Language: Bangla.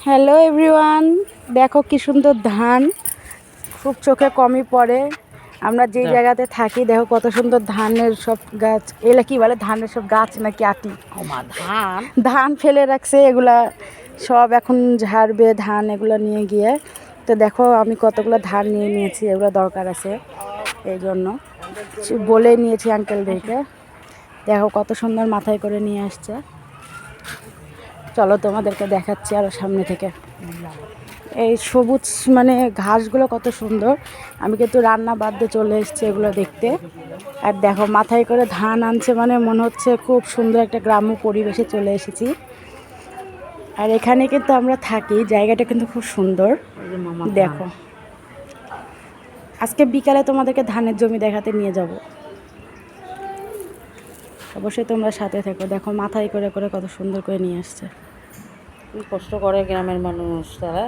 হ্যালো এভরিওয়ান, দেখো কি সুন্দর ধান, খুব চোখে কমই পড়ে। আমরা যেই জায়গাতে থাকি দেখো কত সুন্দর ধানের সব গাছ। এগুলা কি বলে, ধানের সব গাছ নাকি আটি? ধান ধান ফেলে রাখছে, এগুলা সব এখন ঝাড়বে ধান, এগুলো নিয়ে গিয়ে। তো দেখো আমি কতগুলো ধান নিয়ে নিয়েছি, এগুলো দরকার আছে এই জন্য বলে নিয়েছি আঙ্কেলদেরকে। দেখো কত সুন্দর মাথায় করে নিয়ে আসছে। চলো তোমাদেরকে দেখাচ্ছি আরও সামনে থেকে। এই সবুজ মানে ঘাসগুলো কত সুন্দর। আমি কিন্তু রান্না বাদ দিয়ে চলে এসেছি এগুলো দেখতে। আর দেখো মাথায় করে ধান আনছে, মানে মনে হচ্ছে খুব সুন্দর একটা গ্রাম্য পরিবেশে চলে এসেছি। আর এখানে কিন্তু আমরা থাকি, জায়গাটা কিন্তু খুব সুন্দর। দেখো আজকে বিকালে তোমাদেরকে ধানের জমি দেখাতে নিয়ে যাব, অবশ্যই তোমরা সাথে থেকো। দেখো মাথায় করে করে কত সুন্দর করে নিয়ে আসছে। কি কষ্ট করে গ্রামের মানুষ তারা।